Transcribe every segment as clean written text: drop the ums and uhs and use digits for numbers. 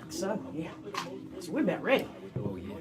So, yeah. So we're about ready. Oh, yeah.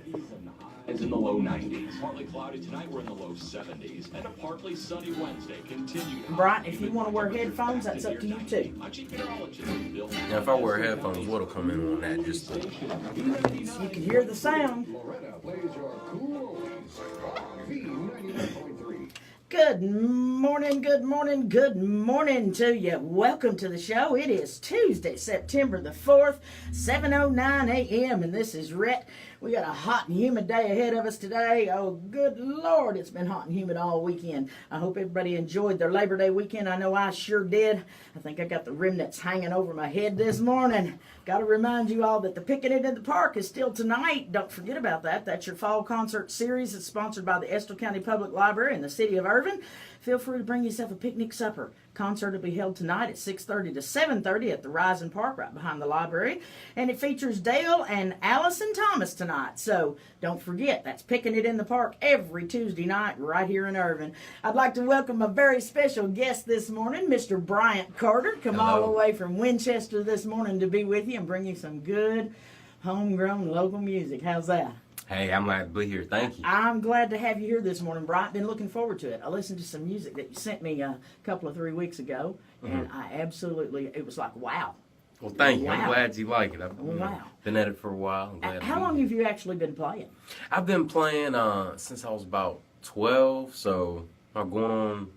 It's in the low 90s. Partly cloudy tonight, we're in the low 70s. And a partly sunny Wednesday. Continued. Brian, if you want to wear headphones, that's up to you too. I'm Chief Meteorologist Bill. Now, if I wear headphones, what'll come in on that? Just You can hear the sound. Loretta plays your cool oldies. Rock V99.3. Good morning, good morning, good morning to you. Welcome to the show. It is Tuesday, September the 4th, 7:09 a.m. and this is Rhett. We got a hot and humid day ahead of us today. Oh, good Lord, it's been hot and humid all weekend. I hope everybody enjoyed their Labor Day weekend. I know I sure did. I think I got the remnants hanging over my head this morning. Got to remind you all that the Picnic in the Park is still tonight. Don't forget about that. That's your fall concert series. It's sponsored by the Estill County Public Library in the city of Irvin. Feel free to bring yourself a picnic supper. Concert will be held tonight at 6:30 to 7:30 at the Rising Park right behind the library. And it features Dale and Allison Thomas tonight. So don't forget, that's Picnic in the Park every Tuesday night right here in Irvin. I'd like to welcome a very special guest this morning, Mr. Bryant Carter. Come all the way from Winchester this morning to be with you and bring you some good homegrown local music. How's that? hey, I'm glad to be here. Thank you. I'm glad to have you here this morning, Brian. Been looking forward to it. I listened to some music that you sent me a couple of 3 weeks ago, and I absolutely, it was like, wow. Well, thank you. Wow. I'm glad you like it. I've Wow. been at it for a while. I'm glad to How be long here. have you actually been playing? I've been playing since I was about 12, so I'm going on,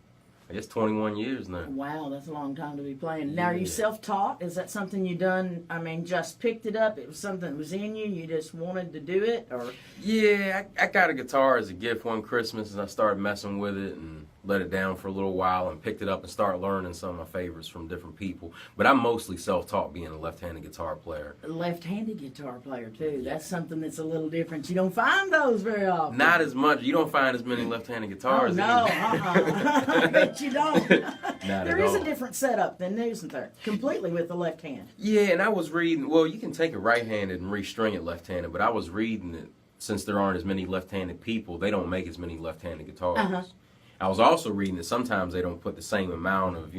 I guess, 21 years now. Wow, that's a long time to be playing. Now, are you Yeah. self-taught? Is that something you done, just picked it up? It was something that was in you, you just wanted to do it? Or Yeah, I got a guitar as a gift one Christmas, and I started messing with it and let it down for a little while and picked it up and started learning some of my favorites from different people. But I'm mostly self-taught being a left-handed guitar player. a left-handed guitar player, too. That's something that's a little different. You don't find those very often. Not as much. You don't find as many left-handed Oh, guitars. no, either. I bet you don't. Not There at is a all. different setup then, isn't there? Completely with the left hand. Yeah, and I was reading, well, you can take it right-handed and restring it left-handed, but I was reading that since there aren't as many left-handed people, they don't make as many left-handed guitars. Uh-huh. I was also reading that sometimes they don't put the same amount of,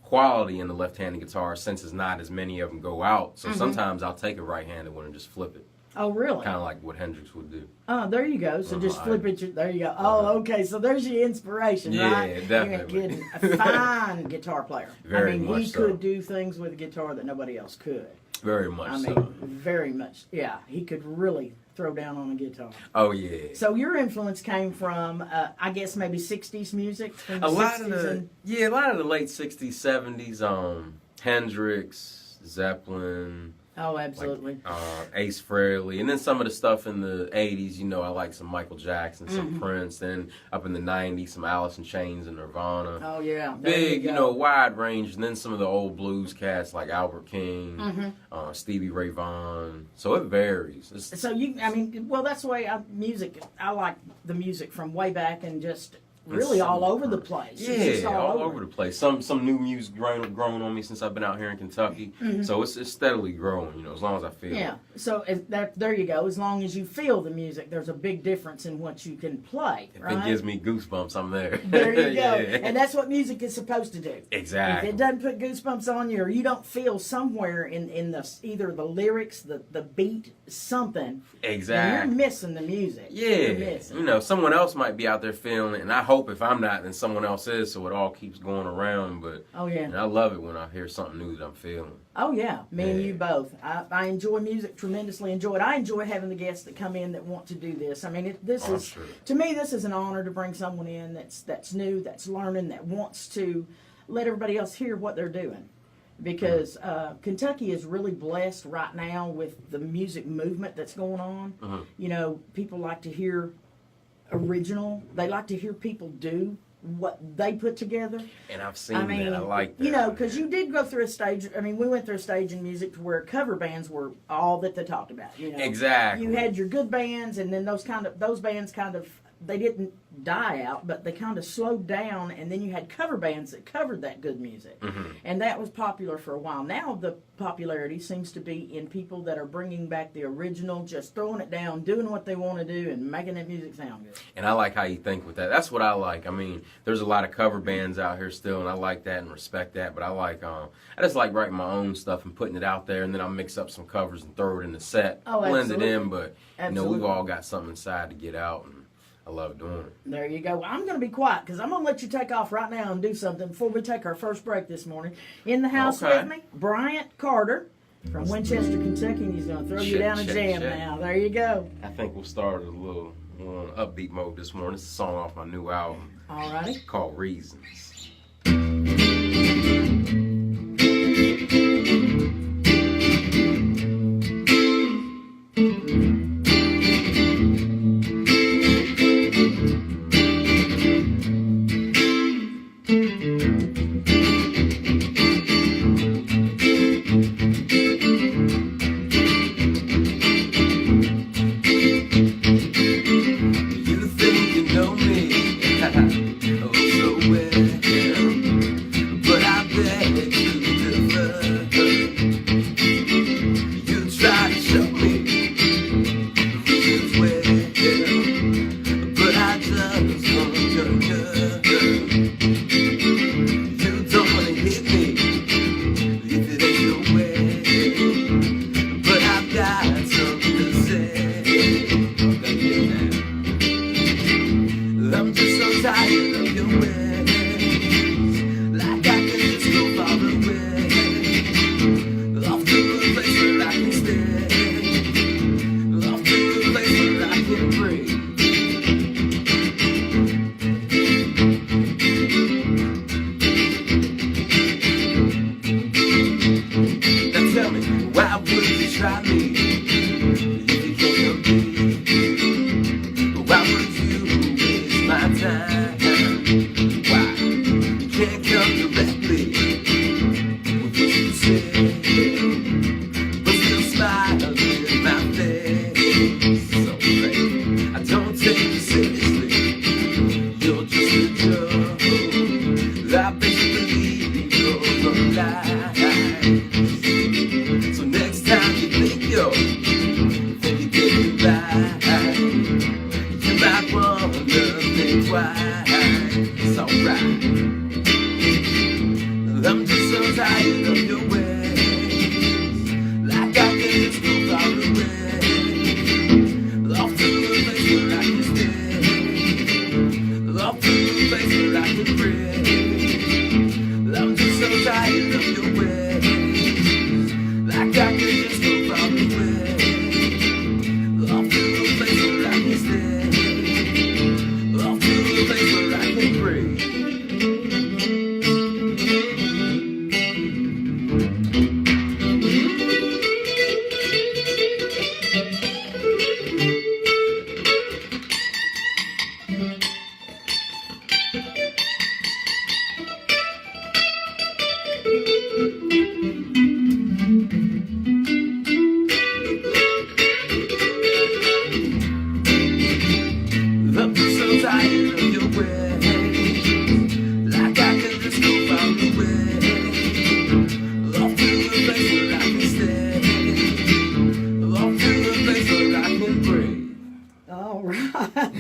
quality in the left-handed guitar since it's not as many of them go out. So sometimes I'll take a right-handed one and just flip it, Oh, really? kind of like what Hendrix would do. Oh, there you go. So just flip it. There you go. Oh, okay. So there's your inspiration, Yeah, right? definitely. You ain't kidding. A fine guitar player. Very he much so. could do things with a guitar that nobody else could. Very much so. Very much. Yeah, he could really throw down on a guitar. Oh, yeah. So your influence came from, I guess, maybe 60s music? From the A lot 60s of the late 60s, 70s, Hendrix, Zeppelin, Oh, absolutely. Ace Frehley, and then some of the stuff in the 80s, I like some Michael Jackson, some Prince, then up in the 90s, some Alice in Chains and Nirvana. Oh, yeah. There Big, you go. wide range, and then some of the old blues cats like Albert King, Stevie Ray Vaughan. So it varies. So that's the way I like the music from way back and just really some- all over the place. It's just Yeah, all over the place. Some new music grown on me since I've been out here in Kentucky. So it's steadily growing, as long as I feel Yeah. it. So there you go. As long as you feel the music, there's a big difference in what you can play. If Right? it gives me goosebumps, I'm there. There you go. Yeah. And that's what music is supposed to do. Exactly. If it doesn't put goosebumps on you, or you don't feel somewhere in the either the lyrics, the beat, something, Exactly. you're missing the music. You're Yeah, missing. someone else might be out there feeling it, and I hope if I'm not, then someone else is, so it all keeps going around. But Oh yeah. and I love it when I hear something new that I'm feeling. Oh yeah, me and Yeah. you both. I enjoy music tremendously. Enjoy it. I enjoy having the guests that come in that want to do this. I mean, Oh, sure. to me, this is an honor to bring someone in that's new, that's learning, that wants to let everybody else hear what they're doing. Because Kentucky is really blessed right now with the music movement that's going on. People like to hear original. They like to hear people do what they put together. And I've seen that. I like that. Because you did go through a stage. I mean, we went through a stage in music to where cover bands were all that they talked about. Exactly. You had your good bands, and then those bands kind of they didn't die out, but they kind of slowed down, and then you had cover bands that covered that good music. And that was popular for a while. Now the popularity seems to be in people that are bringing back the original, just throwing it down, doing what they want to do, and making that music sound good. And I like how you think with that. That's what I like. I mean, there's a lot of cover bands out here still, and I like that and respect that. But I just like writing my own stuff and putting it out there, and then I'll mix up some covers and throw it in the set, blend it in. But we've all got something inside to get out, and I love doing it. There you go. Well, I'm going to be quiet because I'm going to let you take off right now and do something before we take our first break this morning. In the house with me, Bryant Carter from Winchester, Kentucky, and he's going to throw you down a jam now. There you go. I think we'll start a little upbeat mode this morning. It's a song off my new album. All right. Called Reasons.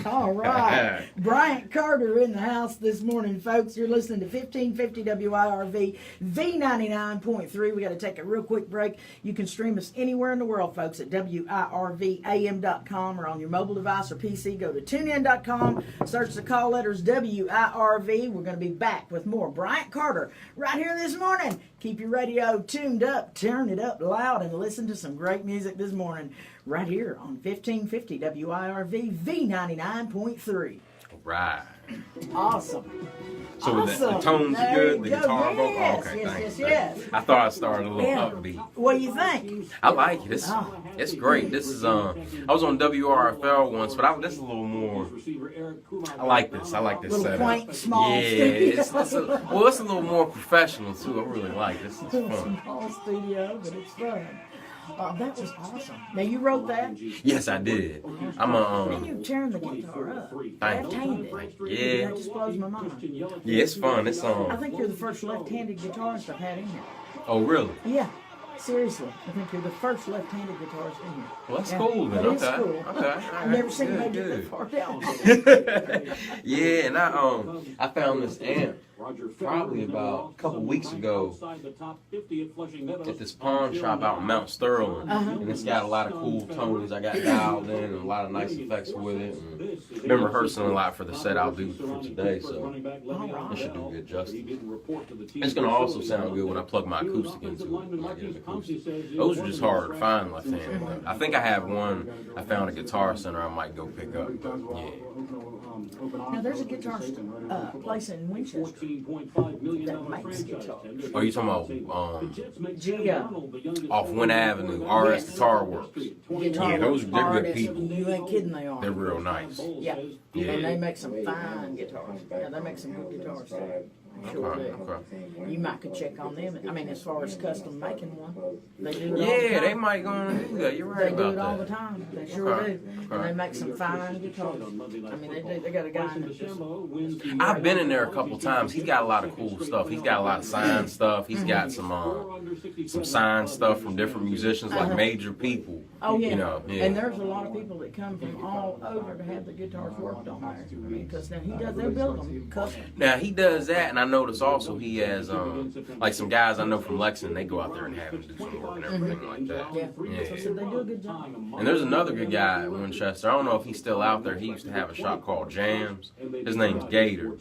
All right. Bryant Carter in the house this morning, folks. You're listening to 1550 WIRV, V99.3. We got to take a real quick break. You can stream us anywhere in the world, folks, at WIRVAM.com or on your mobile device or PC. Go to TuneIn.com, search the call letters WIRV. We're going to be back with more Bryant Carter right here this morning. Keep your radio tuned up, turn it up loud, and listen to some great music this morning right here on 1550 WIRV, V99.3. Right. Awesome. So awesome. The tones are There good, you the go. guitar, vocal. Yes, Okay, yes, thanks. yes. I thought I started a little Yeah. upbeat. What do you think? I like it. It's great. This is I was on WRFL once, but this is a little more. I like this. I like this Little setup. quaint, small Yeah, studio. it's a little more professional too. I really like this. It's fun. Small studio, but it's fun. That was awesome. Now you wrote that? Yes, I did. I'm Then you're tearing the guitar up. Thank you. Left-handed. Yeah. That just blows my mind. Yeah, it's fun. It's I think you're the first left-handed guitarist I've had in here. Oh, really? Yeah. Seriously, I think you're the first left-handed guitarist in here. Well, that's Yeah, cool then. that is Okay. cool. Okay. I've never seen Good, anybody get good. that far down. Yeah, and I found this amp probably about a couple weeks ago at this pawn shop out in Mount Sterling, and it's got a lot of cool tones. I got dialed in and a lot of nice effects with it. And been rehearsing a lot for the set I'll do for today, so it should do good justice. It's gonna also sound good when I plug my acoustic into it. When I get an acoustic. Those are just hard to find left-handed. Though. I think I have one. I found a Guitar Center I might go pick up. Yeah. Now there's a guitar place in Winchester that makes guitars. Oh, you talking about Gia. off Wynn Avenue, RS Guitar Works? Guitar Yeah, they're good artists. people. You ain't kidding, they are. They're real nice. Yeah. Yeah. And they make some fine guitars. Yeah, they make some good guitars too. Sure Okay, do. okay. You might could check on them. I mean, as far as custom making one, they do it all the Yeah, time. they might go and do that. You're right They do about it all the that. time. They sure Okay, do. And okay. they make some fine guitars. I mean, they do. They got a guy in the I've been in there a couple times. He's got a lot of cool stuff. He's got a lot of signed stuff. He's got some signed stuff from different musicians, like major people. Oh yeah. You know, yeah. And there's a lot of people that come from all over to have the guitars worked on there. I mean, because now he does. They build them custom. Now he does that, and I notice also he has like some guys I know from Lexington. They go out there and have him do some work and everything like that. Yeah. So I said they do a good job. And there's another good guy at Winchester. I don't know if he's still out there. He used to have a shop called Jams. His name's Gator,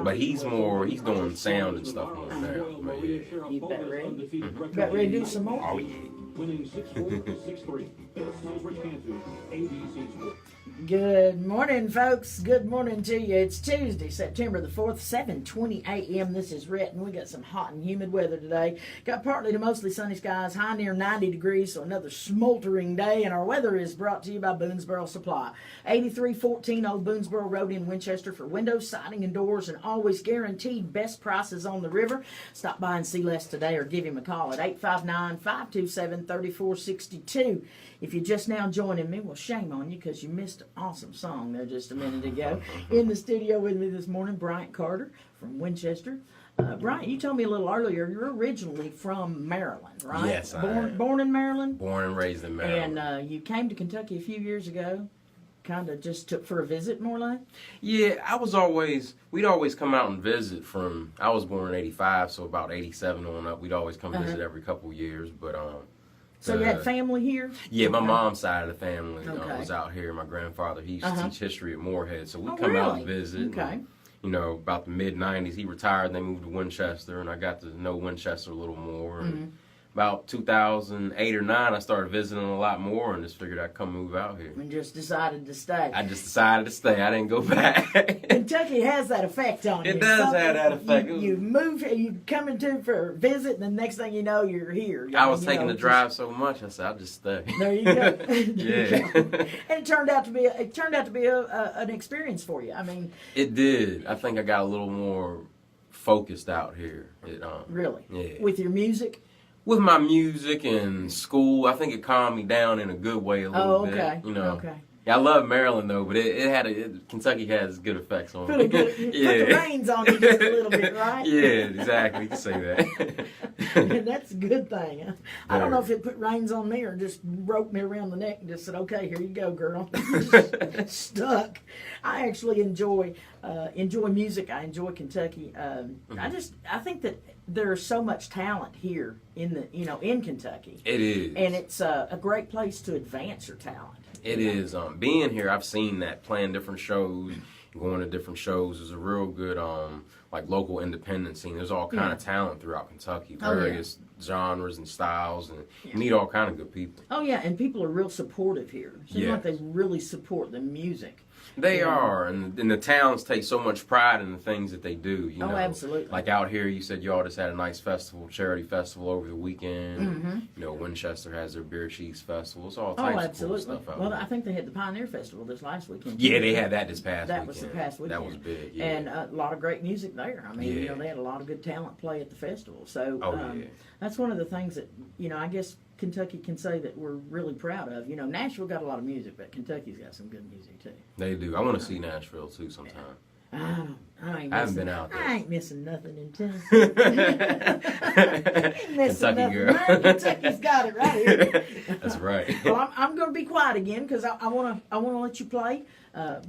but he's doing sound and stuff more now. But yeah. You bet ready. Bet ready to do some more. Oh yeah. Winning 6-4 to 6-3. This is Rich Cantu, ABC Sports. Good morning, folks. Good morning to you. It's Tuesday, September the 4th, 7:20 a.m. This is Rhett, and we got some hot and humid weather today. Got partly to mostly sunny skies, high near 90 degrees, so another smoldering day. And our weather is brought to you by Boonesboro Supply. 8314 Old Boonesboro Road in Winchester for windows, siding, and doors, and always guaranteed best prices on the river. Stop by and see Les today or give him a call at 859-527-3462. If you're just now joining me, well, shame on you because you missed an awesome song there just a minute ago. In the studio with me this morning, Bryant Carter from Winchester. Bryant, you told me a little earlier you're originally from Maryland, right? Yes, I am. Born in Maryland? Born and raised in Maryland. And you came to Kentucky a few years ago, kind of just took for a visit, more like? Yeah, we'd always come out and visit I was born in 85, so about 87 on up. We'd always come visit every couple years, but So you had family here? yeah, my mom's side of the family Okay. was out here. My grandfather, he used to teach history at Moorhead, so we'd Oh, come out really? and visit. Okay. And, you know, about the mid-90s, he retired, and they moved to Winchester, and I got to know Winchester a little more. And about 2008 or 9, I started visiting a lot more and just figured I'd come move out here. And just decided to stay. I just decided to stay. I didn't go back. Kentucky has that effect on you. It does have that effect. You move, you come into for a visit, and the next thing you know, you're here. I was You taking know, the drive so much, I said, I'll just stay. There you go. Yeah. And it turned out to be an experience for you. I mean, It did. I think I got a little more focused out here. really, Yeah. with your music. With my music and school, I think it calmed me down in a good way a little Oh, okay. bit. You know. Okay. Yeah, I love Maryland though, but Kentucky has good effects on Put me. the reins on you just a little bit, right? Yeah, exactly. You can say that. That's a good thing. I don't know if it put reins on me or just roped me around the neck and just said, "Okay, here you go, girl." Stuck. I actually enjoy music. I enjoy Kentucky. I think that there's so much talent here in Kentucky. It is. And it's a great place to advance your talent. It is. Being here, I've seen that, playing different shows, going to different shows. Is a real good like local independent scene. There's all kind of talent throughout Kentucky, Oh, yeah. various genres and styles, and you meet all kind of good people. Oh yeah, and people are real supportive here. Seems like Yes. they really support the music. They Yeah. are, and the towns take so much pride in the things that they do. You Oh, know, absolutely. Like out here, you said y'all just had a nice festival, charity festival over the weekend. Mm-hmm. You know, Winchester has their Beer Chiefs festival. It's all Oh, types absolutely. of cool stuff out Well, there. I think they had the Pioneer Festival this last weekend. Yeah, they had that this past That weekend. was the past weekend. That was big. Yeah. And a lot of great music there. I mean, Yeah. they had a lot of good talent play at the festival. So Oh, yeah. that's one of the things that, I guess Kentucky can say that we're really proud of. You know, Nashville got a lot of music, but Kentucky's got some good music too. They do. I want to see Nashville too sometime. I haven't been out there. I ain't missing nothing in Tennessee. Kentucky girl. Man, Kentucky's got it right here. That's right. Well, I'm going to be quiet again because I want to let you play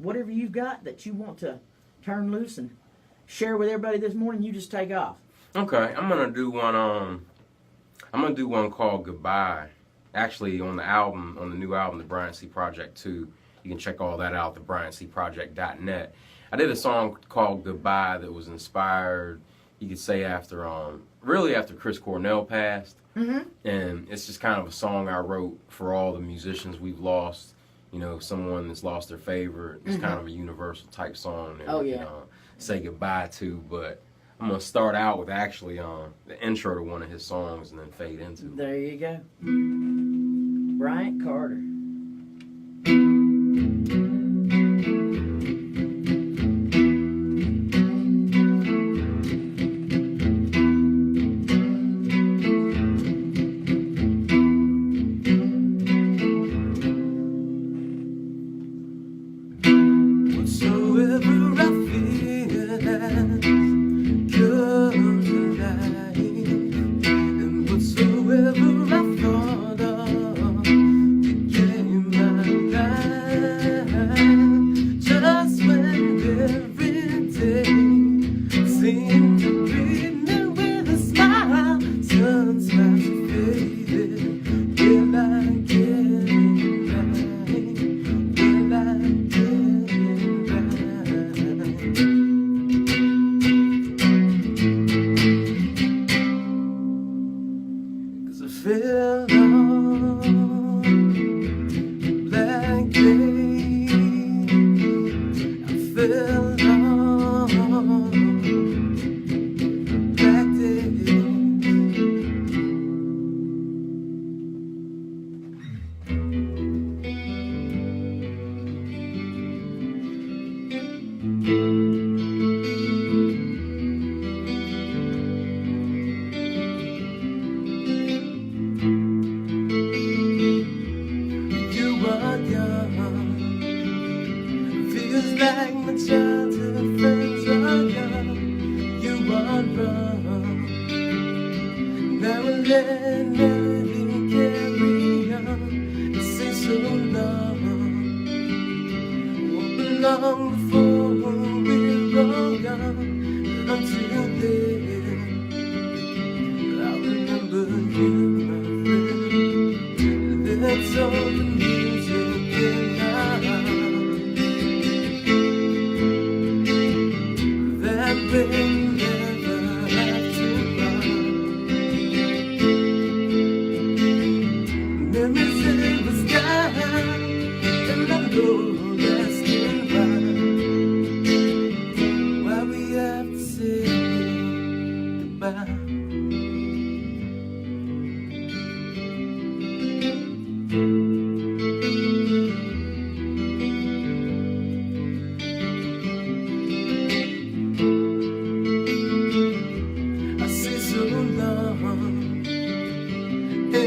whatever you've got that you want to turn loose and share with everybody this morning. You just take off. Okay, I'm gonna do one. I'm gonna do one called "Goodbye." Actually, on the album, on the new album, the Bryant C Project 2. You can check all that out at thebryantcproject.net. I did a song called "Goodbye" that was inspired, you could say, after really after Chris Cornell passed. Mm-hmm. And it's just kind of a song I wrote for all the musicians we've lost. You know, someone that's lost their favorite. It's kind of a universal type song that we can say goodbye to. But I'm going to start out with actually the intro to one of his songs and then fade into it. There you go. Bryant Carter.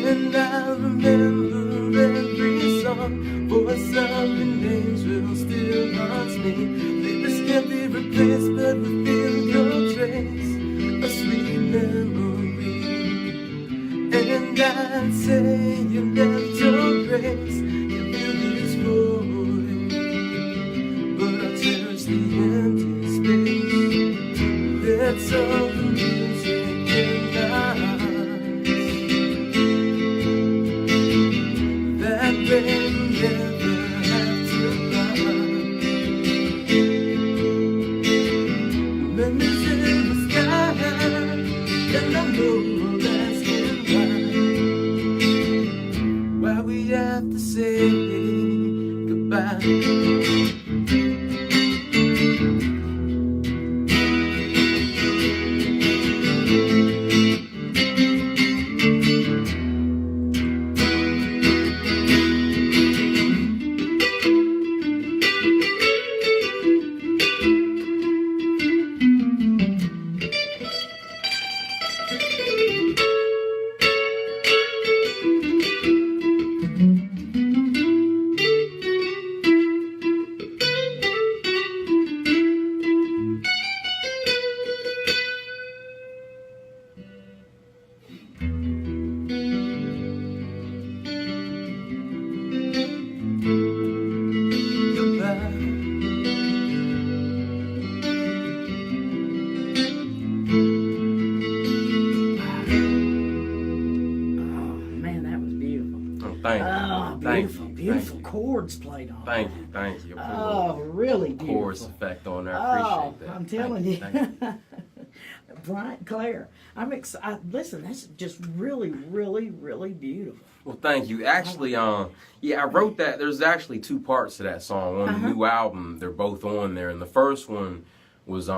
And I remember every song, voice of an angel still haunts me. Lyrics can't be replaced, but within your trace, a sweet memory. And I'd say you left your grace, you feel this void, but I'll cherish the empty space. That's all the music in my rain never have to run. Memories in the sky, and I know that's why we have to say goodbye. Man, that was beautiful. Thank you. Oh, Thank beautiful, you. beautiful Thank you. chords played on. Thank you. Thank you. Oh, really beautiful. Chorus effect on there. I Oh, appreciate that. I'm Thank telling you. Thank you. Bryant Claire, I'm excited. Listen, that's just really, really, really beautiful. Well, thank you. Actually, yeah, I wrote that. There's actually two parts to that song. On the new album, they're both on there, and the first one was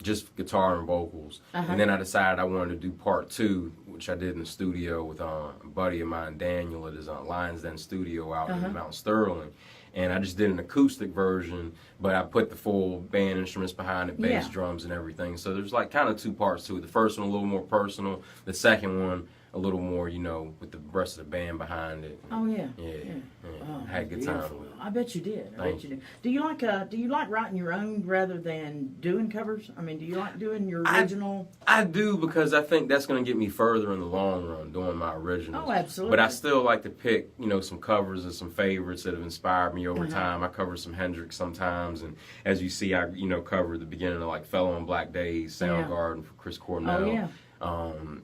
just guitar and vocals, and then I decided I wanted to do part two, which I did in the studio with a buddy of mine, Daniel, at his Lions Den studio out in Mount Sterling. And I just did an acoustic version, but I put the full band instruments behind it, bass, Yeah. drums, and everything. So there's like kind of two parts to it. The first one a little more personal. The second one a little more, you know, with the rest of the band behind it. Oh yeah. Yeah. Oh, Had a good time beautiful. with it. I bet you did. I Thank bet you did. Do you like writing your own rather than doing covers? I mean, do you like doing your original? I do, because I think that's going to get me further in the long run doing my originals. Oh, absolutely. But I still like to pick, you know, some covers and some favorites that have inspired me over time. I cover some Hendrix sometimes, and as you see, I, you know, cover the beginning of like Fellow on Black Days, Soundgarden for Chris Cornell. Oh, yeah.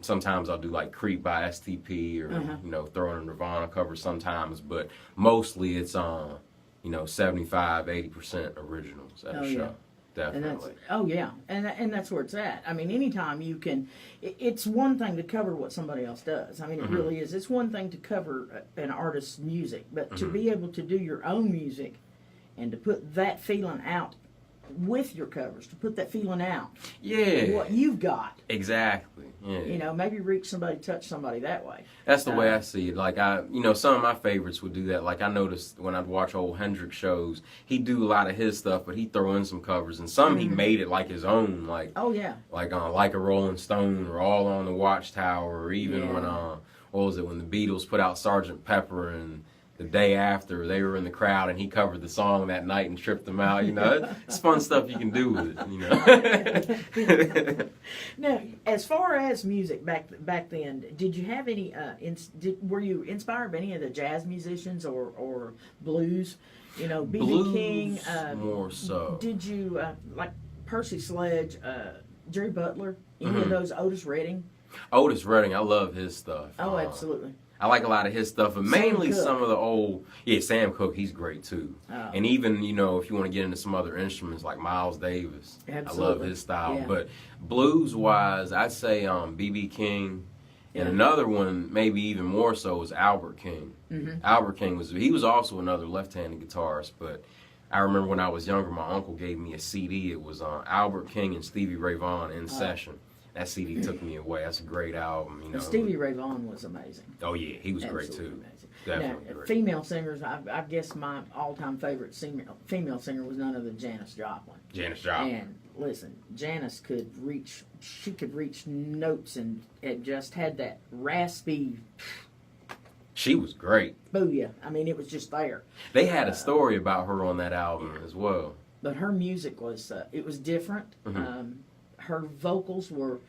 Sometimes I'll do like Creep by STP, or you know, throw in a Nirvana cover sometimes, but mostly it's you know, 75-80% originals at a show. Definitely. And that's where it's at. I mean, anytime you can, it's one thing to cover what somebody else does. I mean, it really is. It's one thing to cover an artist's music, but to be able to do your own music and to put that feeling out with your covers, to put that feeling out, Yeah. what you've got, Exactly. Yeah. you know, maybe reach somebody, touch somebody that way. That's the way I see it. Like, you know, some of my favorites would do that. Like, I noticed when I'd watch old Hendrix shows, he'd do a lot of his stuff, but he'd throw in some covers, and some he made it like his own. Like, Oh yeah. like a Rolling Stone, or All on the Watchtower, or even when what was it, when the Beatles put out Sgt. Pepper, and the day after they were in the crowd and he covered the song that night and tripped them out. You know, it's fun stuff you can do with it. You know. Now, as far as music back then, did you have any? Were you inspired by any of the jazz musicians or blues? You know, B.B. Blues King. more so. Did you like Percy Sledge, Jerry Butler, any of those? Otis Redding. Otis Redding, I love his stuff. Oh, absolutely. I like a lot of his stuff, but Sam mainly Cooke. some of the old, Sam Cooke, he's great too. Oh. And even, you know, if you want to get into some other instruments like Miles Davis, I love Absolutely. his style. Yeah. But blues-wise, I'd say B.B. King, and another one, maybe even more so, is Albert King. Albert King was also another left-handed guitarist, but I remember when I was younger, my uncle gave me a CD. It was Albert King and Stevie Ray Vaughan in session. That CD took me away. That's a great album, you know. Stevie Ray Vaughan was amazing. Oh yeah, he was great Absolutely too. amazing. Definitely Now, great. female singers, I guess my all-time favorite female singer was none other than Janis Joplin. Janis Joplin. And listen, Janis could reach notes, and it just had that raspy She was great. booyah. I mean, it was just there. They had a story about her on that album as well. But her music was, it was different. Her vocals were,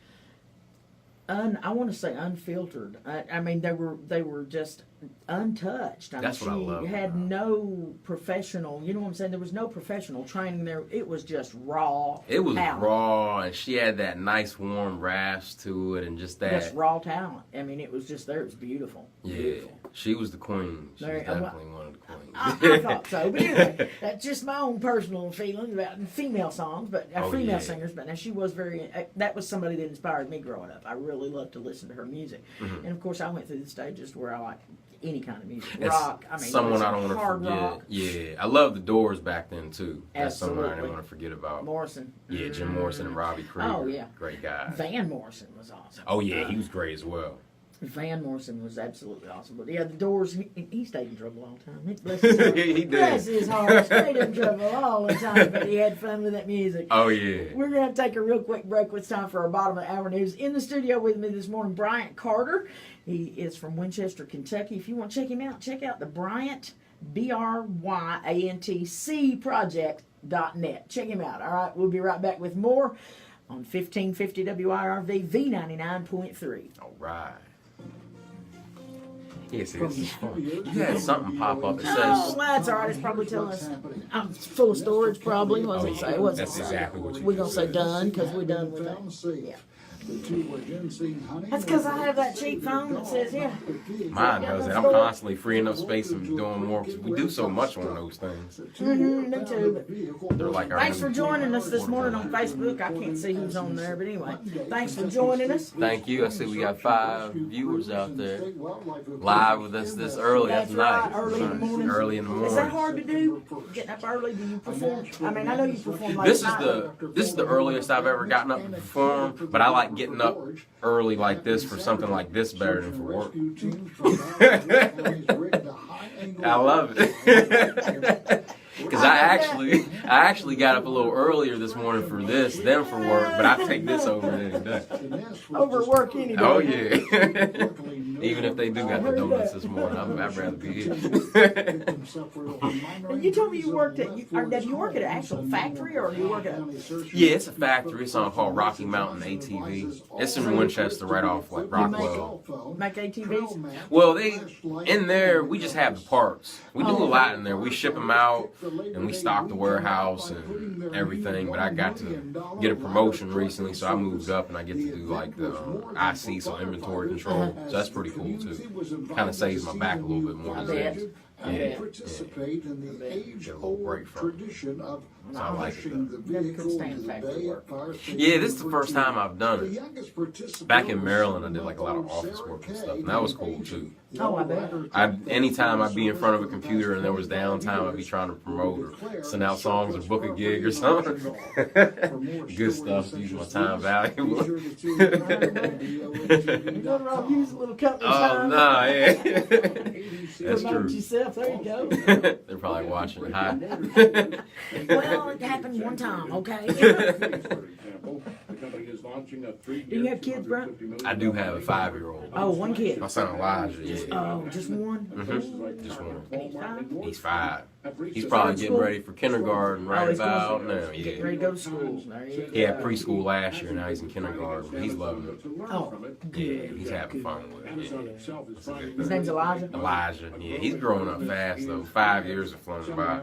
I want to say unfiltered. I mean, they were just untouched. I That's mean, what I love she had about it. no professional, you know what I'm saying? There was no professional training there. It was just raw It was talent. raw, and she had that nice warm rasp to it, and just that. Just raw talent. I mean, it was just there. It was beautiful. Yeah, Beautiful. she was the queen. She was Very- definitely one of the queens. I thought so, but anyway, that's just my own personal feeling about female songs, but Oh, female yeah. singers. But now she was very. That was somebody that inspired me growing up. I really loved to listen to her music, and of course, I went through the stages where I like any kind of music, That's rock. I mean, someone I don't want to hard forget. rock. Yeah, I love the Doors back then too. That's someone I Absolutely. didn't want to forget about. Morrison. Yeah, Jim Morrison and Robbie Krieger. Oh, yeah. Great guys. Van Morrison was awesome. Oh yeah, he was great as well. Van Morrison was absolutely awesome. But yeah, the Doors, he stayed in trouble all the time. Bless his heart. He did. Bless his heart. Stayed in trouble all the time, but he had fun with that music. Oh yeah. We're going to take a real quick break. It's time for our bottom of the hour news. In the studio with me this morning, Bryant Carter. He is from Winchester, Kentucky. If you want to check him out, check out the Bryant, BRYANTC project.net. Check him out. All right, we'll be right back with more on 1550 WIRV V99.3. All right. Yes, this is fun. You had something pop up. It says. Oh, well, that's all right. It's probably telling us I'm full of storage. Probably wasn't say. Wasn't That's say. exactly what you We're gonna just say said. done because we're done with that. Yeah. That's because I have that cheap phone that says Mine knows that. I'm constantly freeing up space and doing more because we do so much on those things. Me too. They're like our Thanks new- for joining us this morning on Facebook. I can't see who's on there, but anyway, thanks for joining us. Thank you. I see we got 5 viewers out there live with us this early. That's right, nice. early in the morning. Early in the morning. Is that hard to do? Getting up early? Do you perform? I mean, I know you perform late This at night. is the earliest I've ever gotten up to perform, but I like getting up early like this for something like this better than for work. I love it. Because I actually got up a little earlier this morning for this than for work, but I take this over any day. Over work any day. Oh yeah. Even if they do got the donuts this morning, I'd rather be here. And you told me you worked at. Do you work at an actual factory or do you work at? Yeah, it's a factory. It's on called Rocky Mountain ATV. It's in Winchester, right off like Rockwell. Make ATVs? Well, in there we just have the parts. We do a lot in there. We ship them out and we stock the warehouse and everything. But I got to get a promotion recently, so I moved up and I get to do like the IC, so inventory control. So that's pretty cool too. Kind of saves my back a little bit more. I bet. Yeah. Participate in the Get a little age-old break from it. tradition of So I like it pushing though. the Never could vehicle stand factory work. Yeah, this is the first time I've done it. Back in Maryland, I did like a lot of office work and stuff, and that was cool too. Oh, I bet. Anytime I'd be in front of a computer and there was downtime, I'd be trying to promote or send out songs or book a gig or something. Good stuff. Use my time valuable. You're going around using a little company Oh time. no, yeah. That's Promote true. yourself. There you go. They're probably watching. Hi. Well, it happened one time, okay? Do you have kids, bro? I do have a 5-year-old. Oh, one kid. My son Elijah. Yeah. Oh, just one? Just one. And he's 5? He's 5. He's probably getting ready for kindergarten right he's going about to- now. Getting Yeah. ready to go to school. There you He had go. preschool last year. Now he's in kindergarten. He's loving it. Oh, Yeah, he's having fun with it. Yeah. his name's Elijah? Elijah. Yeah, he's growing up fast though. 5 years have flown by.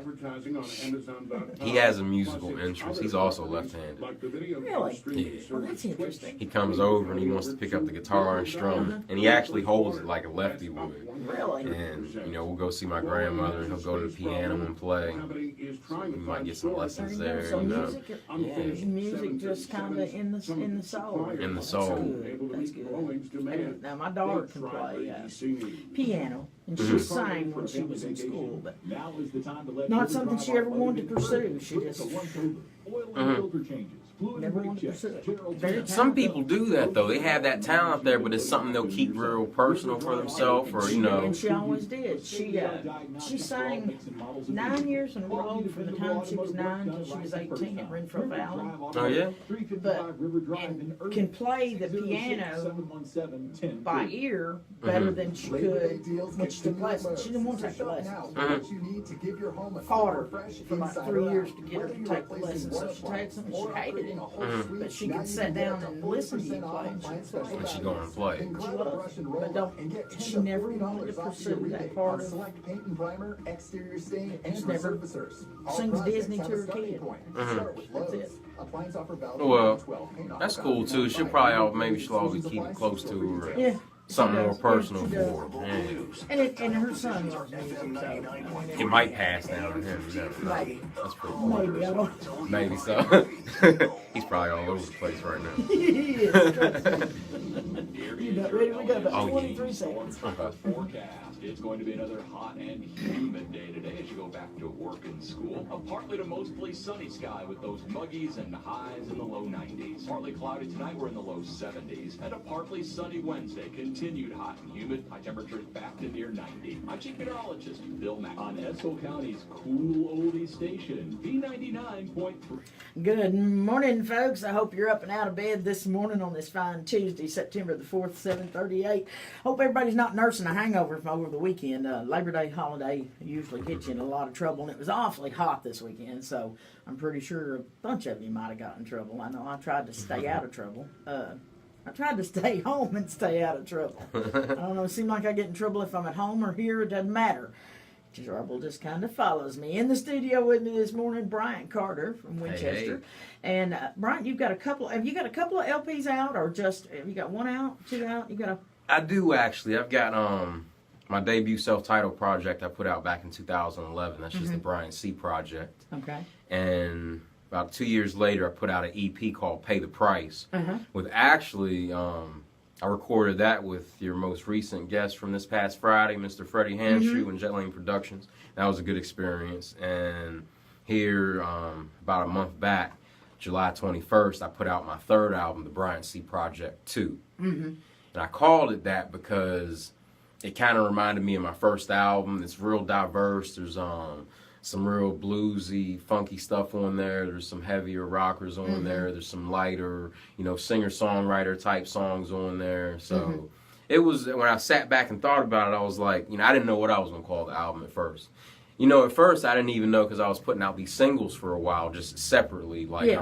He has a musical interest. He's also left-handed. Really? Yeah. Well, that's interesting. He comes over and he wants to pick up the guitar and strum it, and he actually holds it like a lefty would. Really? And we'll go see my grandmother, and he'll go to the piano and play. We might get some lessons there. So music just kind of in the soul. In the soul. That's good. Now my daughter can play piano, and she sang when she was in school, but not something she ever wanted to pursue. She just never wanted to pursue it. Very Some talented. people do that though. They have that talent there, but it's something they'll keep real personal for themselves, or And she always did. She sang 9 years in a row from the time she was 9 till she was 18 at Renfrew Valley. Oh yeah. But and can play the piano by ear better than she could when she took lessons. She didn't want to take the lessons. Fought her for like 3 years to get her to take the lessons, so she takes them. She hated it, but she could sit down and listen to you play. And When she going to play. she loved it. But she never wanted to pursue that part of. She never sings Disney to her kid. That's it. Well, that's cool too. She'll always keep it close to her. Yeah. Something She more does. personal She for does. her. Yeah. And her son loves music, so It might pass down to him. You never know. maybe. That's pretty cool. Maybe, I don't know. Maybe so. He's probably all over the place right now. He is. You about ready? We got about Oh, yeah. 23 seconds. Okay. Forecast. It's going to be another hot and humid day today as you go back to work and school. A partly to mostly sunny sky with those muggies and highs in the low 90s. Partly cloudy tonight, we're in the low 70s. And a partly sunny Wednesday. continued hot and humid. High temperatures back to near 90. I'm Chief Meteorologist Bill Mack on Estill County's cool oldie station, B99.3. Good morning, folks. I hope you're up and out of bed this morning on this fine Tuesday, September the 4th, 7:38. Hope everybody's not nursing a hangover from over the weekend. Labor Day holiday usually gets you in a lot of trouble, and it was awfully hot this weekend, so I'm pretty sure a bunch of you might have got in trouble. I know I tried to stay out of trouble. I tried to stay home and stay out of trouble. I don't know, it seems like I get in trouble if I'm at home or here, it doesn't matter. Trouble just kind of follows me. In the studio with me this morning, Bryant Carter from Winchester. Hey. And Bryant, have you got a couple of LPs out, or just, have you got one out, two out? I do actually. I've got my debut self-titled project I put out back in 2011. That's just the Bryant C Project. Okay. And about 2 years later, I put out an EP called Pay the Price. With actually, I recorded that with your most recent guest from this past Friday, Mr. Freddie Hanshoe and Jet Lane Productions. That was a good experience. And here, about a month back, July 21st, I put out my third album, The Bryant C Project 2. And I called it that because it kind of reminded me of my first album. It's real diverse. There's some real bluesy, funky stuff on there. There's some heavier rockers on there. There's some lighter, singer-songwriter type songs on there. So it was, when I sat back and thought about it, I was like, I didn't know what I was going to call the album at first. At first I didn't even know, because I was putting out these singles for a while just separately, like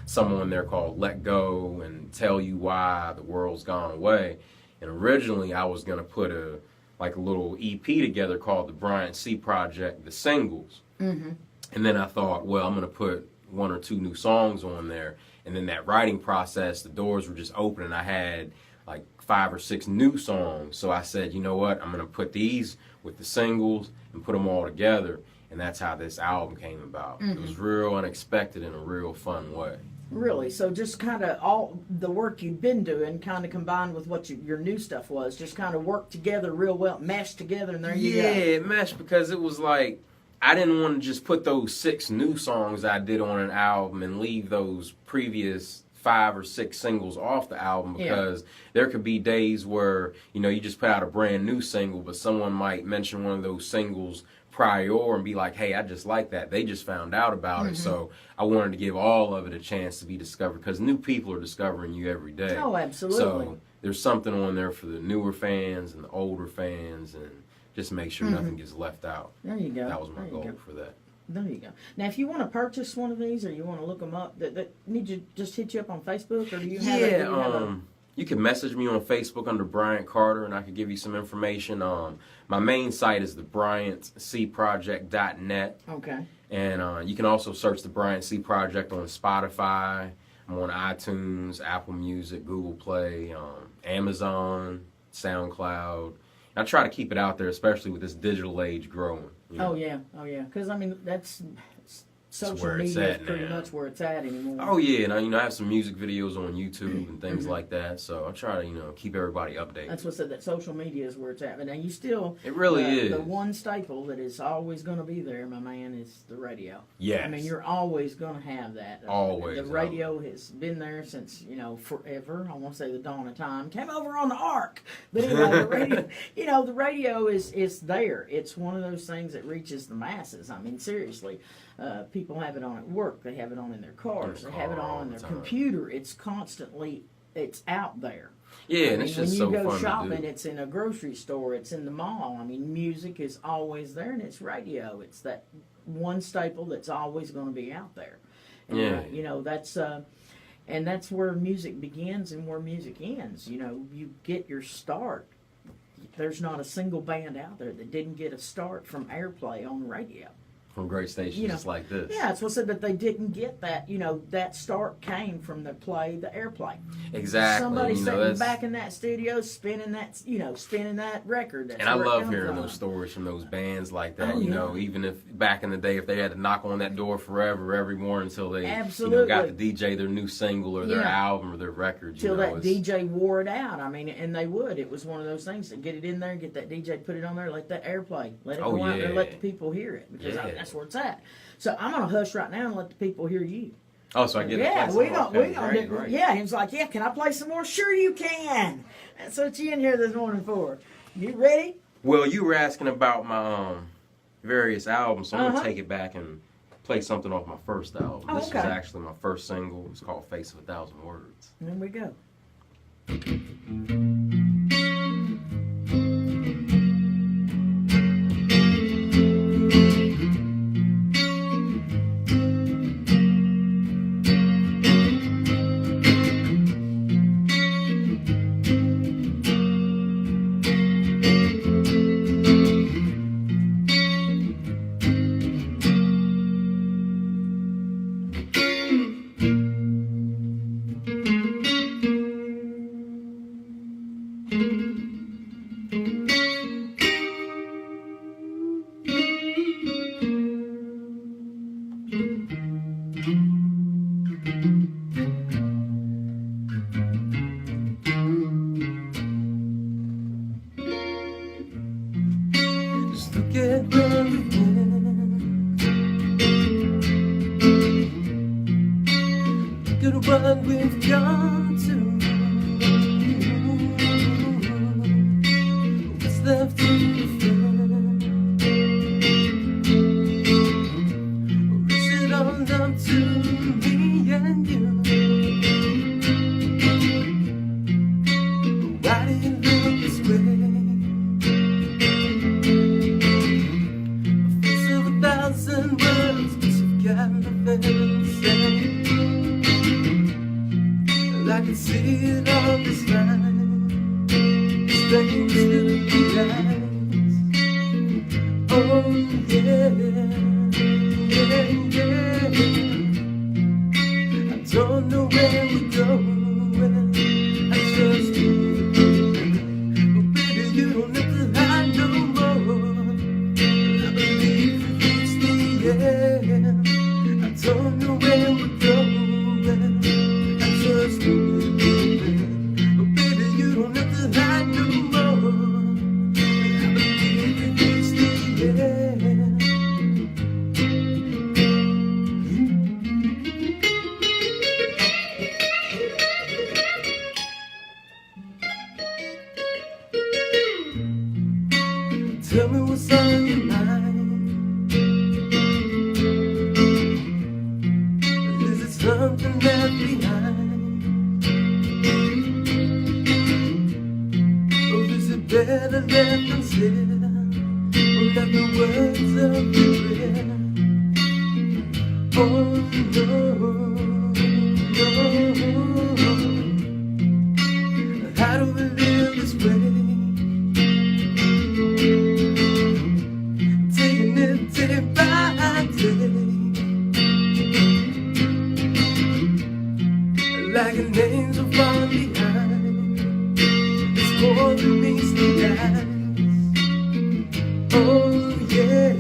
some on there called Let Go and Tell You Why, The World's Gone Away. And originally I was going to put a little EP together called The Bryant C Project, The Singles. And then I thought, well, I'm going to put one or two new songs on there. And then that writing process, the doors were just open, and I had like 5 or 6 new songs. So I said, you know what, I'm going to put these with the singles and put them all together. And that's how this album came about. It was real unexpected in a real fun way. Really? So just kind of all the work you'd been doing kind of combined with what your new stuff was, just kind of worked together real well, meshed together, and there you go. Yeah, it meshed, because it was like, I didn't want to just put those 6 new songs I did on an album and leave those previous 5 or 6 singles off the album, because there could be days where, you just put out a brand new single, but someone might mention one of those singles prior and be like, hey, I just like that. They just found out about it. So I wanted to give all of it a chance to be discovered, because new people are discovering you every day. Oh, absolutely. So there's something on there for the newer fans and the older fans, and just make sure nothing gets left out. There you go. That was my goal for that. There you go. Now, if you want to purchase one of these, or you want to look them up, that need you just hit you up on Facebook, or do you have you can message me on Facebook under Bryant Carter, and I could give you some information. My main site is the BryantCProject.net. Okay. And you can also search the Bryant C Project on Spotify. I'm on iTunes, Apple Music, Google Play, Amazon, SoundCloud. I try to keep it out there, especially with this digital age growing. Oh yeah. Because that's social where it's media at is pretty now. much where it's at anymore. Oh yeah, and I have some music videos on YouTube and things like that. So I try to keep everybody updated. That's what said, that social media is where it's at. But now you still, It really is. The one staple that is always going to be there, my man, is the radio. Yes. I mean, you're always going to have that. Always. The radio has been there since, forever. I won't say the dawn of time. Came over on the ark. But anyway, the radio, the radio is there. It's one of those things that reaches the masses. I mean, seriously. People have it on at work. They have it on in their cars. They have it on in their computer. It's out there. Yeah, and it's just so when you go fun shopping, to do. it's in a grocery store. It's in the mall. I mean, music is always there, and it's radio. It's that one staple that's always going to be out there. And, that's and that's where music begins and where music ends. You get your start. There's not a single band out there that didn't get a start from airplay on radio. From great stations just like this. Yeah, it's what said that they didn't get that. That start came from the airplay. Exactly. Somebody sitting back in that studio spinning that record. That's and I where it love come hearing from. those stories from those bands like that. Oh, Even if back in the day, if they had to knock on that door forever every morning until they Absolutely. got to DJ their new single or their album or their record. Till that DJ wore it out. I mean, and they would. It was one of those things to get it in there, get that DJ, put it on there, let that airplay, let it go out there, let the people hear it, because that's where it's at. So I'm gonna hush right now and let the people hear you. Oh, so I get Yeah, to play we some? don't. Okay, We don't. great, do- great. Yeah, he was like, "Yeah, can I play some more?" Sure, you can. That's what you in here this morning for. You ready? Well, you were asking about my various albums, so I'm Uh-huh. gonna take it back and play something off my first album. Oh, This okay. was actually my first single. It's called "Face of a Thousand Words." There we go. Just look at where we've been. Look at what we've come to. What's left to defend? Or is it all up to me and you? Why do you look this way? Face of a thousand words, but you've got nothing to say. And I can see it all this time. Strange little eyes. Oh yeah, yeah, yeah. I don't know where we're going. I just do. But baby, you don't have to hide no more. I believe it's the end. I don't know where we're going. I just do it. But baby, you don't have to hide no more. I believe it's the end. Tell me what's on your mind. Is it something left behind? Or is it better left unsaid? Or let the words of regret? Oh no, no. How do we live this way? Taking it day by day, like an angel falling behind. It's more than meets the eyes. Oh yeah,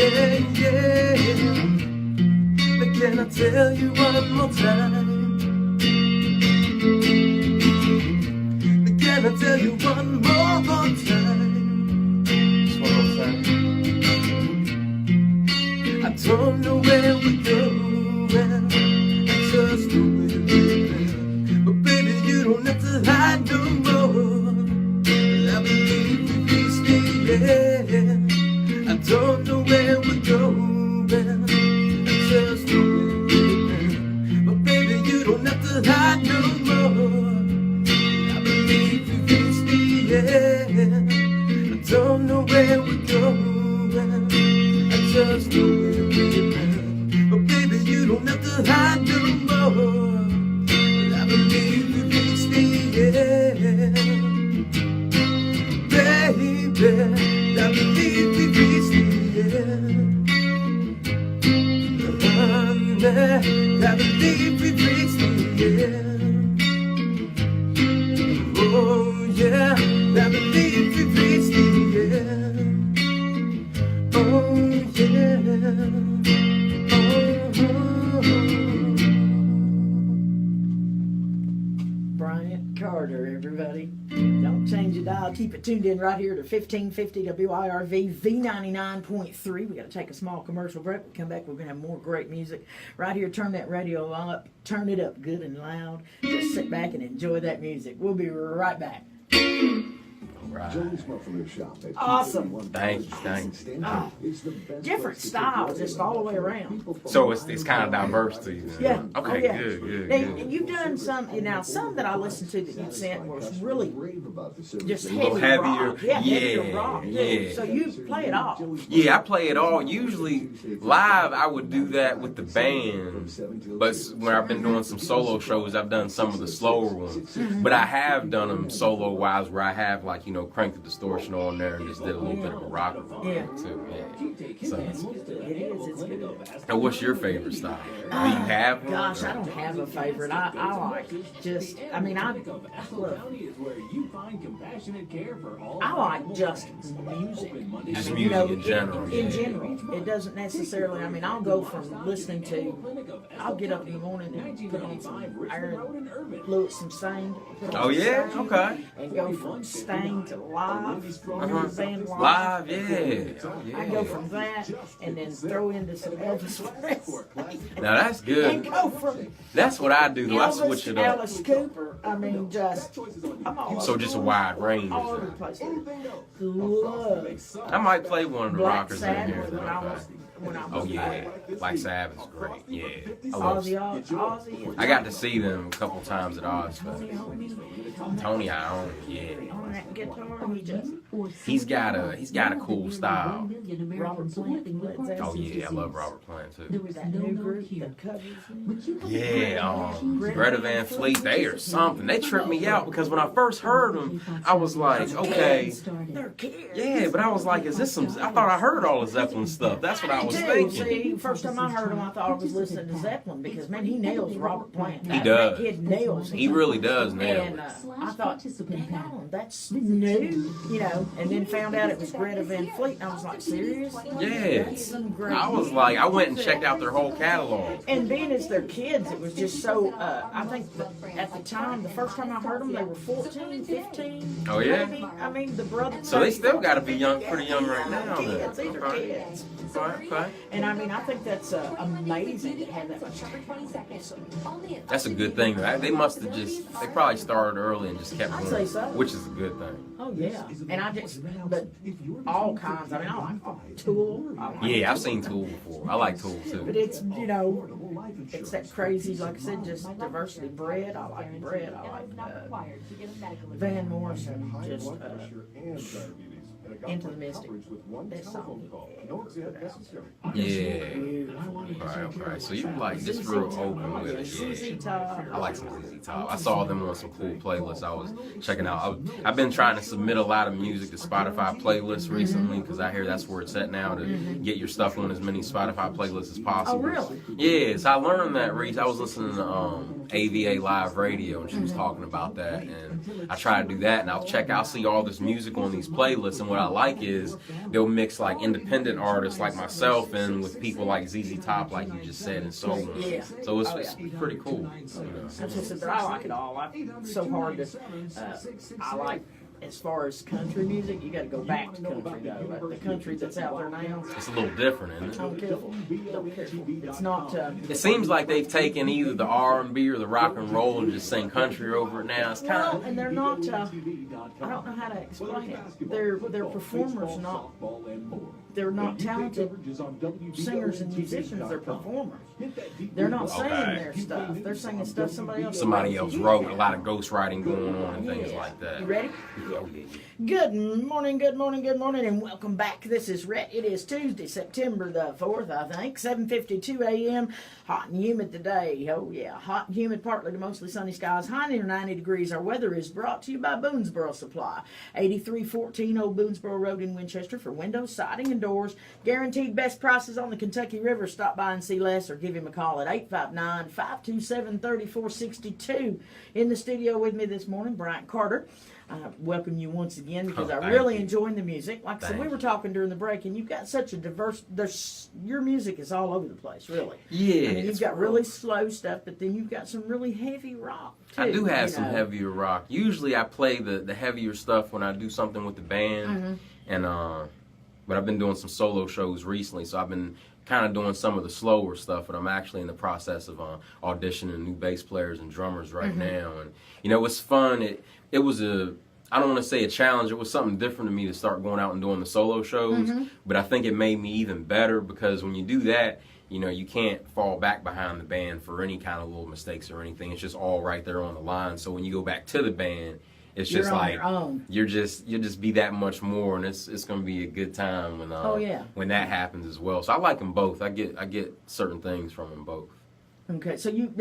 yeah, yeah. But can I tell you one more time? But can I tell you one more time? Just one more time. I don't know where we're going. I just know where we've been. But baby, you don't have to hide no more. I believe we reached the end. I don't know where we're going. I just know where we've been. But baby, you don't have to hide no more. I believe we reached the end. I don't know where we're going. I just know where we've been. But baby, you don't have to hide no more. I believe we reached the end. Baby, I believe we reached the end. I believe we reached the end. Oh yeah, I believe we reached the end. Oh yeah. Bryant Carter, everybody. Don't change your dial. Keep it tuned in right here to 1550 WIRV V99.3. We got to take a small commercial break. We come back, we're going to have more great music. Right here, turn that radio up. Turn it up good and loud. Just sit back and enjoy that music. We'll be right back. Right. Joe's Buffalo Shop at Awesome. 231 Thanks. Oh, It's the best different place to styles, get just all the way around. So it's kind of diverse to you. Then. Yeah. Okay. Oh, yeah. Good. And you've done some, some that I listened to that you sent was really just A little heavy heavier. rock. Yeah, heavier rock. Yeah. So you play it all. Yeah, I play it all. Usually live, I would do that with the band, but when I've been doing some solo shows, I've done some of the slower ones. But I have done them solo wise, where I have cranked the distortion on there and just did a little bit of a rock too. Yeah. So, It is. It's good. and what's your favorite style? Do you have one? Gosh, I don't have a favorite. I like just, I mean, I look, I like just music. Just You music know, in general. In general, it doesn't necessarily. I mean, I'll go from listening to. I'll get up in the morning and put on some Aaron Lewis and Stain. Oh yeah, okay. And go from Stain to live. Band Live, yeah. Oh, yeah. I go from that and then throw into some Elvis Presley. Now that's And good. go from That's what I do. Though. I switch Elvis, it up. Alice Cooper. I mean, just I'm all So just a wide range. all over the place. Love I might play one of the Black rockers in here. Sabbath when I was Oh yeah, Black Sabbath's great. Yeah, I love. Ozzy. I got to see them a couple times at Ozfest. Tony Iommi, yeah. On that guitar, he just He's got a cool style. Robert Plant. Led Zeppelin. Oh yeah, I love Robert Plant too. That new group that covers him. Yeah, Greta Van Fleet, they are something. They tripped me out because when I first heard them, I was like, okay, They're kids. yeah, but I was like, is this some? I thought I heard all the Zeppelin stuff. That's what I was Too. thinking. See, first time I heard him, I thought I was listening to Zeppelin because man, he nails Robert Plant. He does. That kid nails him. He really does now. And I thought, "Damn, that's new, And then found out it was Greta Van Fleet, and I was like, seriously? Yeah. That's some great I was music. like, I went and checked out their whole catalog. And being as their kids, it was just so, I think at the time, the first time I heard them, they were 14, 15. Oh, yeah? Maybe. I mean, the brothers. So they still got to be young, pretty young right They're now. then. kids. These are Okay. kids. Okay. And I mean, I think that's amazing to have that much time. That's a good thing. They must have they probably started early and just kept I'd going, say so. which is a good thing. Oh, yeah. And but all kinds. I mean, I like Tool. I like Yeah, I've seen Tool before. I like Tool But too. it's, it's that crazy, like I said, just diversity. Bread, I like Bread. I like Van Morrison, just Into the Mystic. That song. Yeah. Okay. So you like just real open with it. ZZ Yeah. Top. I like some ZZ Top. I saw them on some cool playlists I was checking out. I've been trying to submit a lot of music to Spotify playlists recently because I hear that's where it's at now to get your stuff on as many Spotify playlists as possible. Oh, really? Yeah, so I learned that I was listening to AVA Live Radio and she was talking about that, and I try to do that, and I'll see all this music on these playlists, and what I like is they'll mix like independent artists like myself and with people like ZZ Top, like you just said, and so on. Yeah. So it's pretty cool. That's just it, but I like it all. It's so hard to. I like, as far as country music, you got to go back to country though. But the country that's out there now, It's a little different, isn't it? don't careful. Don't careful. It's not. It seems like they've taken either the R&B or the rock and roll and just sang country over it now. It's kind Well, of and they're not. I don't know how to explain it. They're performers, not. They're not talented singers and musicians. They're performers. They're not singing their stuff. They're singing stuff somebody else wrote. A lot of ghostwriting going on and things like that. You ready? Oh, yeah. Good morning, and welcome back. This is Rhett. It is Tuesday, September the 4th, I think, 7:52 a.m. Hot and humid today. Oh, yeah, hot and humid, partly to mostly sunny skies, high near 90 degrees. Our weather is brought to you by Boonesboro Supply, 8314 Old Boonesboro Road in Winchester for windows, siding, and Outdoors. Guaranteed best prices on the Kentucky River. Stop by and see Les or give him a call at 859-527-3462. In the studio with me this morning, Bryant Carter. I welcome you once again because I really enjoy the music. Like I said, we were talking during the break, and you've got such a diverse. Your music is all over the place, really. Yeah, I mean, you've got really slow stuff, but then you've got some really heavy rock too. I do have some heavier rock. Usually, I play the heavier stuff when I do something with the band, and but I've been doing some solo shows recently, so I've been kind of doing some of the slower stuff, and I'm actually in the process of auditioning new bass players and drummers right now. And you know, it's fun. It was I don't want to say a challenge. It was something different to me to start going out and doing the solo shows. But I think it made me even better because when you do that, you know, you can't fall back behind the band for any kind of little mistakes or anything. It's just all right there on the line. So when you go back to the band, it's just like you'll just be that much more, and it's going to be a good time when that happens as well. So I like them both. I get certain things from them both. Okay, so do you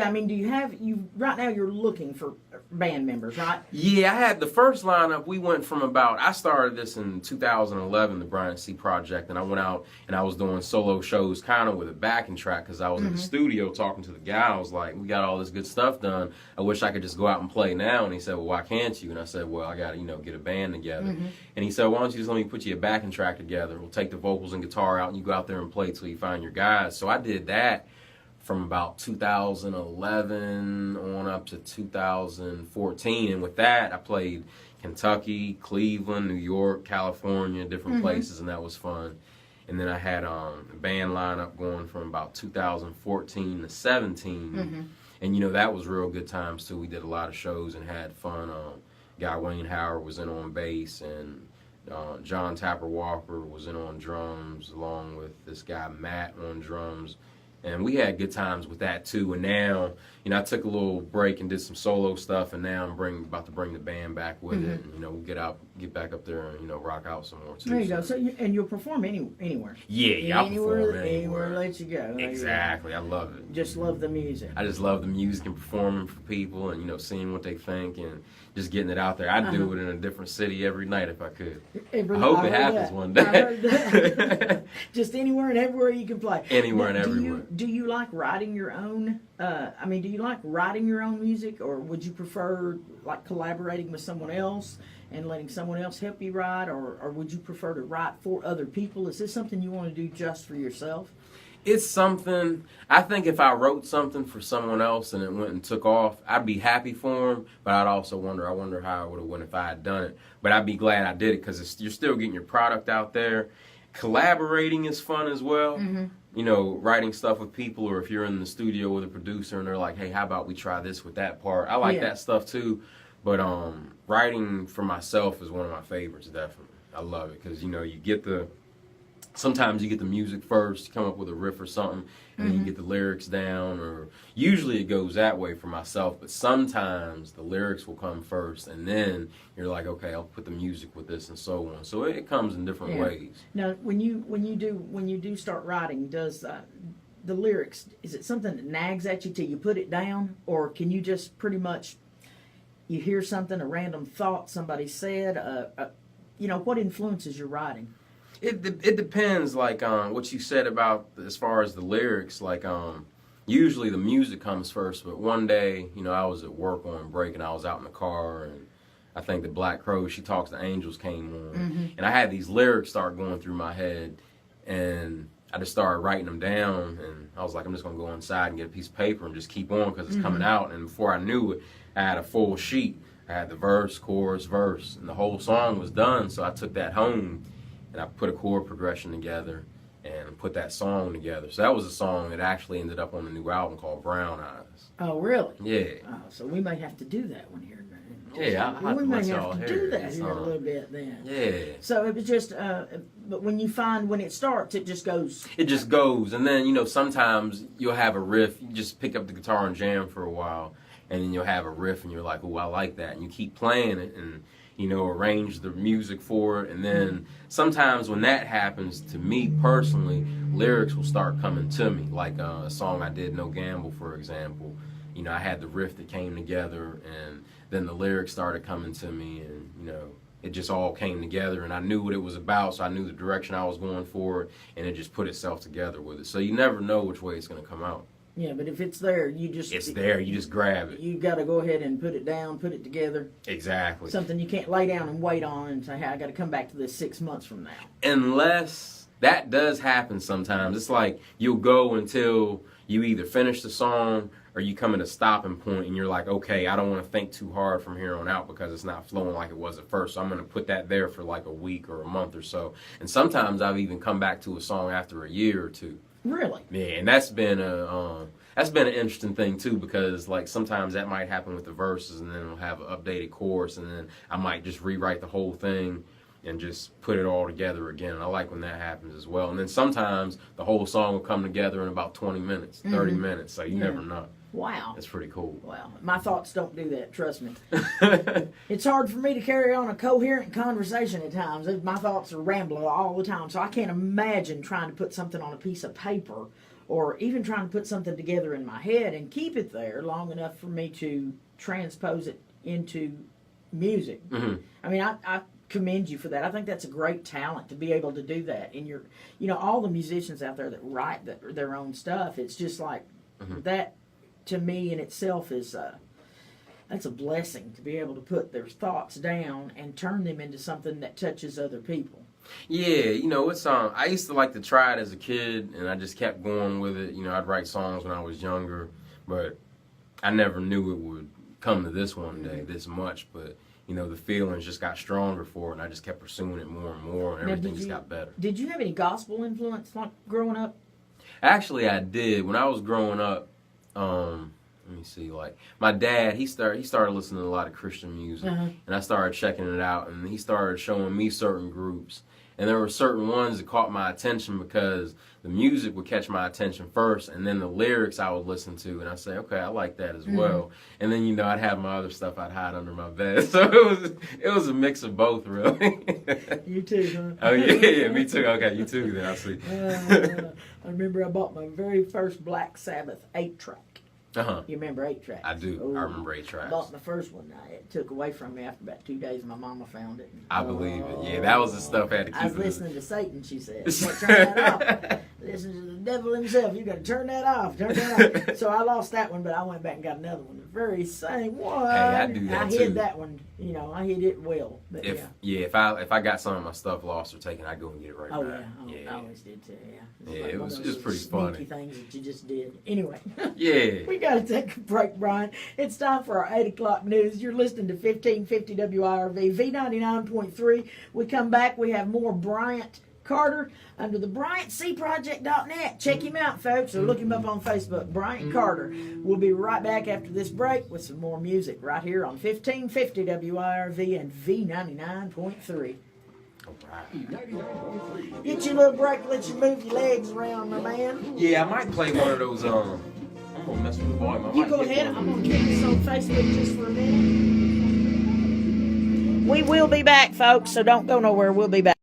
have right now? You're looking for band members, right? Yeah, I had the first lineup. We went from I started this in 2011, the Bryant C Project, and I went out and I was doing solo shows kind of with a backing track because I was in the studio talking to the guy. I was like, we got all this good stuff done. I wish I could just go out and play now. And he said, well, why can't you? And I said, well, I got to, get a band together. And he said, why don't you just let me put you a backing track together? We'll take the vocals and guitar out and you go out there and play till you find your guys. So I did that from about 2011 on up to 2014. And with that, I played Kentucky, Cleveland, New York, California, different places, and that was fun. And then I had a band lineup going from about 2014 to 17. And, that was real good times, too. We did a lot of shows and had fun. Guy Wayne Howard was in on bass, and John Tapper Walker was in on drums, along with this guy Matt on drums. And we had good times with that, too. And now, I took a little break and did some solo stuff, and now I'm about to bring the band back with it. And, we'll get back up there and, rock out some more, too. There you go. So and you'll perform anywhere. Yeah, I'll perform anywhere. Let you go. Exactly. I love it. Just love the music. I just love the music and performing for people and, seeing what they think and just getting it out there. I'd do it in a different city every night if I could. I hope it happens one day. I heard that. Just anywhere and everywhere you can play. Anywhere and everywhere. Do you like writing your own? Do you like writing your own music, or would you prefer like collaborating with someone else and letting someone else help you write, or would you prefer to write for other people? Is this something you want to do just for yourself? It's something, I think if I wrote something for someone else and it went and took off, I'd be happy for them, but I'd also wonder how it would have went if I had done it. But I'd be glad I did it because you're still getting your product out there. Collaborating is fun as well. Writing stuff with people, or if you're in the studio with a producer and they're like, hey, how about we try this with that part? I like that stuff too. But writing for myself is one of my favorites, definitely. I love it because, sometimes you get the music first, you come up with a riff or something, and then you get the lyrics down, or usually it goes that way for myself, but sometimes the lyrics will come first, and then you're like, okay, I'll put the music with this and so on. So it comes in different ways. Now, when you do start writing, does the lyrics, is it something that nags at you till you put it down, or can you just pretty much, you hear something, a random thought somebody said, what influences your writing? It depends, like, what you said about as far as the lyrics. Like, usually the music comes first, but one day, I was at work on break, and I was out in the car, and I think the Black Crow, She Talks to Angels came on, and I had these lyrics start going through my head, and I just started writing them down, and I was like, I'm just going to go inside and get a piece of paper and just keep on because it's coming out, and before I knew it, I had a full sheet. I had the verse, chorus, verse, and the whole song was done, so I took that home, and I put a chord progression together and put that song together. So that was a song that actually ended up on the new album called Brown Eyes. Oh, really? Yeah. Oh, so we may have to do that one here. Yeah, we may have to do that here a little bit then. Yeah. So it was just, but when it starts, it just goes. It just goes. And then, sometimes you'll have a riff. You just pick up the guitar and jam for a while. And then you'll have a riff and you're like, oh, I like that. And you keep playing it and, arrange the music for it. And then sometimes when that happens, to me personally, lyrics will start coming to me. Like a song I did, No Gamble, for example. I had the riff that came together, and then the lyrics started coming to me, and, it just all came together, and I knew what it was about, so I knew the direction I was going for, and it just put itself together with it. So you never know which way it's going to come out. Yeah, but if it's there, It's there. You just grab it. You got to go ahead and put it down, put it together. Exactly. Something you can't lay down and wait on and say, hey, I got to come back to this 6 months from now. Unless that does happen sometimes. It's like you'll go until you either finish the song or you come at a stopping point and you're like, okay, I don't want to think too hard from here on out because it's not flowing like it was at first. So I'm going to put that there for like a week or a month or so. And sometimes I've even come back to a song after a year or two. Really? Yeah, and that's been an interesting thing too, because like sometimes that might happen with the verses, and then it'll have an updated chorus, and then I might just rewrite the whole thing and just put it all together again. And I like when that happens as well. And then sometimes the whole song will come together in about 20 minutes, 30 minutes, so you never know. Wow. It's pretty cool. Wow. My thoughts don't do that, trust me. It's hard for me to carry on a coherent conversation at times. My thoughts are rambling all the time, so I can't imagine trying to put something on a piece of paper or even trying to put something together in my head and keep it there long enough for me to transpose it into music. I mean, I commend you for that. I think that's a great talent to be able to do that. And all the musicians out there that write their own stuff, it's just like that. To me in itself is that's a blessing to be able to put their thoughts down and turn them into something that touches other people. Yeah, it's I used to like to try it as a kid, and I just kept going with it. I'd write songs when I was younger, but I never knew it would come to this one day, this much. But the feelings just got stronger for it, and I just kept pursuing it more and more, and everything just got better. Did you have any gospel influence like growing up? Actually, I did. When I was growing up, let me see, like my dad, he started listening to a lot of Christian music, and I started checking it out, and he started showing me certain groups, and there were certain ones that caught my attention because the music would catch my attention first, and then the lyrics I would listen to, and I'd say, okay, I like that as well, and then I'd have my other stuff I'd hide under my bed, so it was a mix of both, really. You too, huh? Oh yeah, me too. Okay, you too. Then I see. I remember I bought my very first Black Sabbath 8-track. You remember 8-tracks? I do. Oh, I remember 8-tracks. I bought the first one. It took away from me after about 2 days. My mama found it. I believe it. Yeah, that was the stuff I had to keep. I was listening to Satan, she said. You can't turn that off. Listen to the devil himself. You got to turn that off. Turn that off. So I lost that one, but I went back and got another one. The very same one. Hey, I do that too. I hid that one. I hid it well. But if I got some of my stuff lost or taken, I'd go and get it right back. Yeah. I always did too. Yeah, it was pretty funny. funny. Things that you just did. Anyway. Yeah. We got to take a break, Brian. It's time for our 8 o'clock news. You're listening to 1550 WIRV V99.3. We come back. We have more Bryant Carter under the BryantCProject.net. Check him out, folks, or look him up on Facebook. Bryant Carter. We'll be right back after this break with some more music right here on 1550 WIRV and V99.3. Get your little break, let you move your legs around, my man. Yeah, I might play one of those. I'm gonna mess with the volume. You go ahead. I'm gonna keep this on Facebook just for a minute. We will be back, folks, so don't go nowhere. We'll be back.